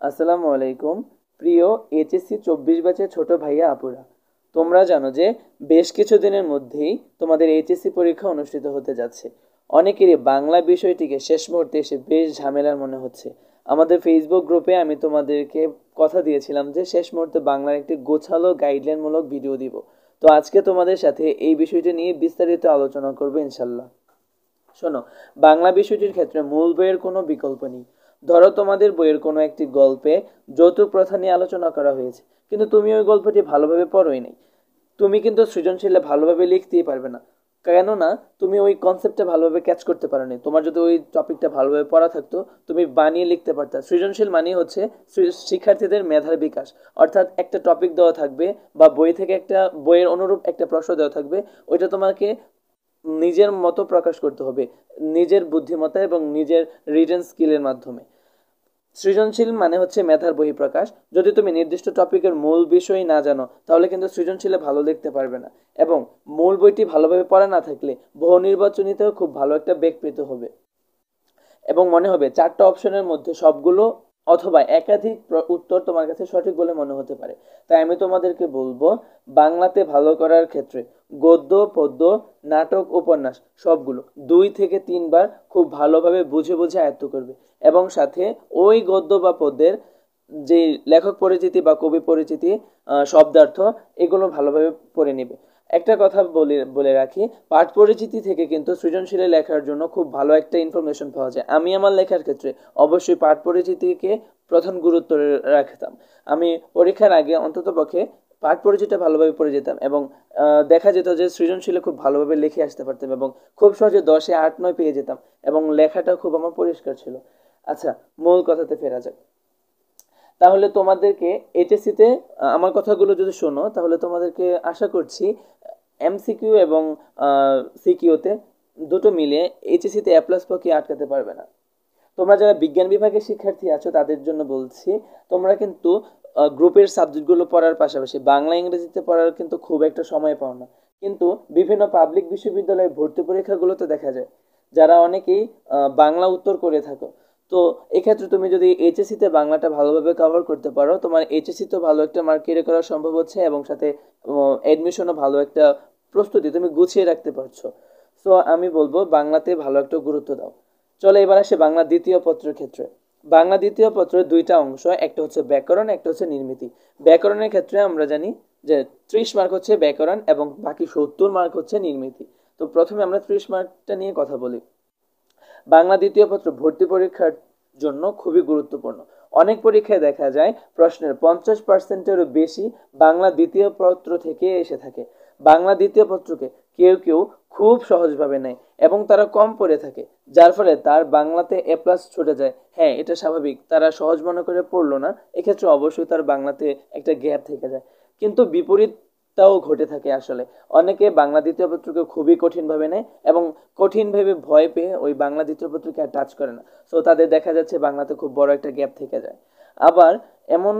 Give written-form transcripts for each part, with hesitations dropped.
আসসালামু আলাইকুম। প্রিয় এইচএসসি 24 ব্যাচের ছোট ভাইয়া আপুরা, তোমরা জানো যে বেশ কিছু দিনের মধ্যেই তোমাদের এইচএসসি পরীক্ষা অনুষ্ঠিত হতে যাচ্ছে। অনেকেরই বাংলা বিষয়টিকে শেষ মুহূর্তে এসে বেশ ঝামেলার মনে হচ্ছে। আমাদের ফেসবুক গ্রুপে আমি তোমাদেরকে কথা দিয়েছিলাম যে শেষ মুহূর্তে বাংলার একটি গোছালো গাইডলাইনমূলক ভিডিও দিব। তো আজকে তোমাদের সাথে এই বিষয়টি নিয়ে বিস্তারিত আলোচনা করবো ইনশাল্লাহ। শোনো, বাংলা বিষয়টির ক্ষেত্রে মূল বইয়ের কোনো বিকল্প নেই। ধরো তোমাদের বইয়ের কোনো একটি গল্পে যৌতুক প্রথা নিয়ে আলোচনা করা হয়েছে, কিন্তু তুমি ওই গল্পটি ভালোভাবে পড়োই নাই। তুমি কিন্তু সৃজনশীলে ভালোভাবে লিখতেই পারবে না, কেননা তুমি ওই কনসেপ্টটা ভালোভাবে ক্যাচ করতে পারোনি। তোমার যদি ওই টপিকটা ভালোভাবে পড়া থাকতো, তুমি বানিয়ে লিখতে পারতা। সৃজনশীল মানে হচ্ছে শিক্ষার্থীদের মেধার বিকাশ। অর্থাৎ একটা টপিক দেওয়া থাকবে বা বই থেকে একটা বইয়ের অনুরূপ একটা প্রশ্ন দেওয়া থাকবে, ওইটা তোমাকে নিজের মতো প্রকাশ করতে হবে, নিজের বুদ্ধিমত্তা এবং নিজের রিটেন স্কিলের মাধ্যমে। সৃজনশীল মানে হচ্ছে মেধার বহিঃপ্রকাশ। যদি তুমি নির্দিষ্ট টপিকের মূল বিষয় না জানো, তাহলে কিন্তু সৃজনশীলে ভালো লিখতে পারবে না। এবং মূল বইটি ভালোভাবে পড়া না থাকলে বহু নির্বাচনীতেও খুব ভালো একটা বেগ পেতে হবে এবং মনে হবে চারটা অপশনের মধ্যে সবগুলো অথবা একাধিক উত্তর তোমার কাছে সঠিক বলে মনে হতে পারে। তাই আমি তোমাদেরকে বলবো, বাংলাতে ভালো করার ক্ষেত্রে গদ্য, পদ্য, নাটক, উপন্যাস সবগুলো 2 থেকে 3 বার খুব ভালোভাবে বুঝে বুঝে আয়ত্ত করবে। এবং সাথে ওই গদ্য বা পদ্যের যে লেখক পরিচিতি বা কবি পরিচিতি, শব্দার্থ, এগুলো ভালোভাবে পড়ে নিবে। একটা কথা বলে বলে রাখি, পাঠ পরিচিতি থেকে কিন্তু সৃজনশীলে লেখার জন্য খুব ভালো একটা ইনফরমেশন পাওয়া যায়। আমি আমার লেখার ক্ষেত্রে অবশ্যই পাঠ পরিচিতিকে প্রধান গুরুত্ব রাখতাম। আমি পরীক্ষার আগে অন্তত পক্ষে পাঠ পরিচিতিটা ভালোভাবে পড়ে যেতাম এবং দেখা যেত যে সৃজনশীলে খুব ভালোভাবে লিখে আসতে পারতাম এবং খুব সহজে 10-এ 8-9 পেয়ে যেতাম এবং লেখাটা খুব আমার পরিষ্কার ছিল। আচ্ছা, মূল কথাতে ফেরা যাক। তাহলে তোমাদেরকে এইচএসসিতে আমার কথাগুলো যদি শোনো, তাহলে তোমাদেরকে আশা করছি এমসিকিউ এবং সিকিউতে দুটো মিলে এইচএসসিতে এ প্লাস পাওয়া কি আটকাতে পারবে না। তোমরা যারা বিজ্ঞান বিভাগের শিক্ষার্থী আছো তাদের জন্য বলছি, তোমরা কিন্তু গ্রুপের সাবজেক্টগুলো পড়ার পাশাপাশি বাংলা ইংরেজিতে পড়ার কিন্তু খুব একটা সময় পাও না। কিন্তু বিভিন্ন পাবলিক বিশ্ববিদ্যালয়ে ভর্তি পরীক্ষাগুলোতে দেখা যায় যারা অনেকেই বাংলা উত্তর করে থাকো। তো এক্ষেত্রে তুমি যদি এইচএসসিতে বাংলাটা ভালোভাবে কভার করতে পারো, তোমার এইচএসসিতেও ভালো একটা মার্ক ক্যারি করা সম্ভব হচ্ছে এবং সাথে অ্যাডমিশনও ভালো একটা প্রস্তুতি তুমি গুছিয়ে রাখতে পারছো। সো আমি বলবো বাংলাতে ভালো একটা গুরুত্ব দাও। চলো এবার আসে বাংলা দ্বিতীয় পত্রের ক্ষেত্রে। বাংলা দ্বিতীয় পত্রের দুইটা অংশ, একটা হচ্ছে ব্যাকরণ, একটা হচ্ছে নির্মিতি। ব্যাকরণের ক্ষেত্রে আমরা জানি যে 30 মার্ক হচ্ছে ব্যাকরণ এবং বাকি 70 মার্ক হচ্ছে নির্মিতি। তো প্রথমে আমরা 30 মার্কটা নিয়ে কথা বলি। বাংলা দ্বিতীয় পত্র ভর্তি পরীক্ষার জন্য খুবই গুরুত্বপূর্ণ। অনেক পরীক্ষায় দেখা যায় প্রশ্নের 50%-এরও বেশি বাংলা দ্বিতীয় পত্র থেকে এসে থাকে। বাংলা দ্বিতীয় পত্রকে কেউ কেউ খুব সহজভাবে নেয় এবং তারা কম পড়ে থাকে, যার ফলে তার বাংলাতে এ প্লাস ছুটে যায়। হ্যাঁ, এটা স্বাভাবিক, তারা সহজ মনে করে পড়লো না, এক্ষেত্রে অবশ্যই তার বাংলাতে একটা গ্যাপ থেকে যায়। কিন্তু বিপরীতটাও ঘটে থাকে আসলে। অনেকে বাংলা দ্বিতীয় পত্রকে খুবই কঠিন ভাবে নেয় এবং কঠিন ভেবে ভয় পেয়ে ওই বাংলা দ্বিতীয় পত্রকে আর টাচ করে না। সো তাদের দেখা যাচ্ছে বাংলাতে খুব বড় একটা গ্যাপ থেকে যায়। আবার এমন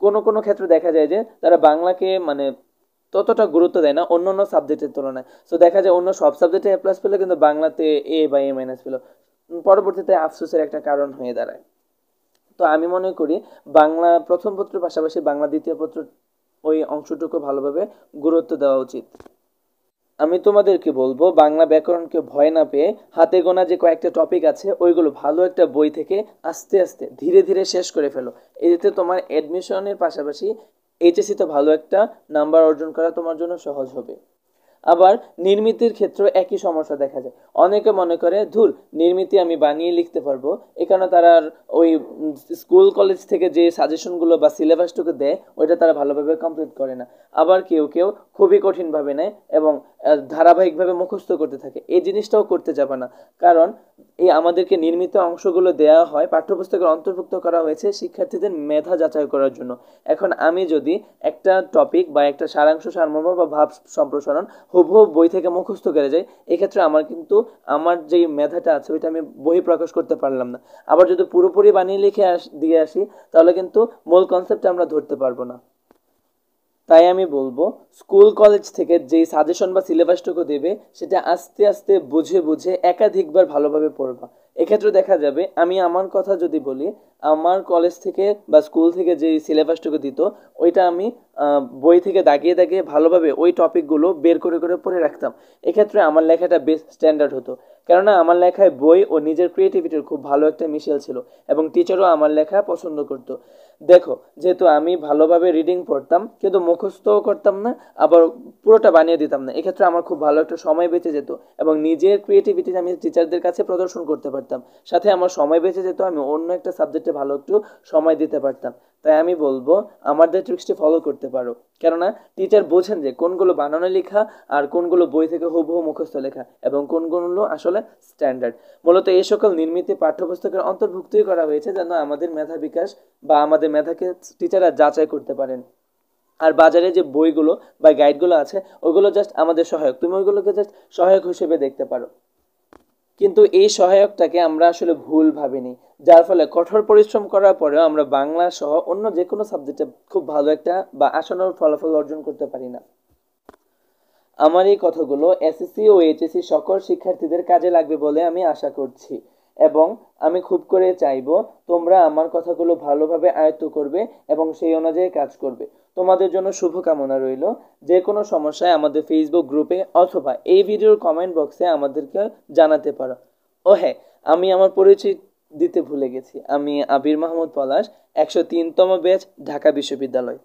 কোনো কোনো ক্ষেত্রে দেখা যায় যে তারা বাংলাকে মানে ততটা গুরুত্ব দেয় না অন্য অন্য সাবজেক্টের তুলনায়। সো দেখা যায় অন্য সব সাবজেক্টে এ প্লাস পেলো কিন্তু বাংলাতে এ বা এ মাইনাস পেলো, পরবর্তীতে আফসোসের একটা কারণ হয়ে দাঁড়ায়। তো আমি মনে করি বাংলা প্রথম পত্রের পাশাপাশি বাংলা দ্বিতীয় পত্র ওই অংশটুকু ভালোভাবে গুরুত্ব দেওয়া উচিত। আমি তোমাদেরকে বলবো, বাংলা ব্যাকরণকে ভয় না পেয়ে হাতে গোনা যে কয়েকটা টপিক আছে ওইগুলো ভালো একটা বই থেকে আস্তে আস্তে ধীরে ধীরে শেষ করে ফেলো। এতে তোমার অ্যাডমিশনের পাশাপাশি এইচএসসিতে ভালো একটা নাম্বার অর্জন করা তোমার জন্য সহজ হবে। আবার নির্মিতির ক্ষেত্রে একই সমস্যা দেখা যায়। অনেকে মনে করে ধুর, নির্মিতি আমি বানিয়ে লিখতে পারবো, এ কারণে তারা আর ওই স্কুল কলেজ থেকে যে সাজেশনগুলো বা সিলেবাসটুকু দেয় ওইটা তারা ভালোভাবে কমপ্লিট করে না। আবার কেউ কেউ খুবই কঠিনভাবে নেয় এবং ধারাবাহিকভাবে মুখস্থ করতে থাকে। এই জিনিসটাও করতে যাবে না, কারণ এই আমাদেরকে নির্মিত অংশগুলো দেওয়া হয়, পাঠ্যপুস্তকের অন্তর্ভুক্ত করা হয়েছে শিক্ষার্থীদের মেধা যাচাই করার জন্য। এখন আমি যদি একটা টপিক বা একটা সারাংশ, সারমর্ম বা ভাব সম্প্রসারণ হুবহু বই থেকে মুখস্থ করে যাই, এক্ষেত্রে আমার কিন্তু আমার যেই মেধাটা আছে ওইটা আমি বহিঃপ্রকাশ করতে পারলাম না। আবার যদি পুরোপুরি বানিয়ে লিখে দিয়ে আসি, তাহলে কিন্তু মূল কনসেপ্ট আমরা ধরতে পারবো না। তাই আমি বলবো, স্কুল কলেজ থেকে যেই সাজেশন বা সিলেবাসটুকু দেবে সেটা আস্তে আস্তে বুঝে বুঝে একাধিকবার ভালোভাবে পড়বা। এক্ষেত্রে দেখা যাবে, আমি আমার কথা যদি বলি, আমার কলেজ থেকে বা স্কুল থেকে যে সিলেবাসটুকু দিত, ওইটা আমি বই থেকে দাগিয়ে দাগিয়ে ভালোভাবে ওই টপিকগুলো বের করে করে পড়ে রাখতাম। এক্ষেত্রে আমার লেখাটা বেশ স্ট্যান্ডার্ড হতো, কেননা আমার লেখায় বই ও নিজের ক্রিয়েটিভিটির খুব ভালো একটা মিশেল ছিল, এবং টিচারও আমার লেখা পছন্দ করতো। দেখো, যেহেতু আমি ভালোভাবে রিডিং পড়তাম কিন্তু মুখস্থও করতাম না, আবার পুরোটা বানিয়ে দিতাম না, এক্ষেত্রে আমার খুব ভালো একটা সময় বেঁচে যেত, এবং নিজের ক্রিয়েটিভিটি আমি টিচারদের কাছে প্রদর্শন করতে পারতাম। সাথে আমার সময় বেঁচে যেত, আমি অন্য একটা সাবজেক্টে ভালো একটু সময় দিতে পারতাম। তাই আমি বলবো আমাদের ট্রিক্সটি ফলো করতে পারো, কেননা টিচার বোঝেন যে কোনগুলো বানানো লেখা আর কোনগুলো বই থেকে হুবহু মুখস্থ লেখা এবং কোনগুলো আসলে স্ট্যান্ডার্ড। মূলত এই সকল নির্মিত পাঠ্যপুস্তকের অন্তর্ভুক্তই করা হয়েছে যেন আমাদের মেধা বিকাশ বা আমাদের মেধাকে টিচাররা যাচাই করতে পারেন। আর বাজারে যে বইগুলো বা গাইডগুলো আছে ওইগুলো জাস্ট আমাদের সহায়ক, তুমি ওইগুলোকে জাস্ট সহায়ক হিসেবে দেখতে পারো। কিন্তু এই সহায়কটাকে আমরা আসলে ভুল ভাবিনি, যার ফলে কঠোর পরিশ্রম করার পরেও আমরা বাংলা সহ অন্য যে কোনো সাবজেক্টে খুব ভালো একটা বা আশানুরূপ ফলাফল অর্জন করতে পারি না। আমার এই কথাগুলো এসএসসি ও এইচএসসি সকল শিক্ষার্থীদের কাজে লাগবে বলে আমি আশা করছি, এবং আমি খুব করে চাইবো তোমরা আমার কথাগুলো ভালোভাবে আয়ত্ত করবে এবং সেই অনুযায়ী কাজ করবে। তোমাদের জন্য শুভকামনা রইল। যে কোনো সমস্যায় আমাদের ফেসবুক গ্রুপে অথবা এই ভিডিওর কমেন্ট বক্সে আমাদেরকে জানাতে পারো। ও হ্যাঁ, আমি আমার পরিচয় দিতে ভুলে গেছি, আমি আবির মাহমুদ পলাশ, 103তম ব্যাচ, ঢাকা বিশ্ববিদ্যালয়।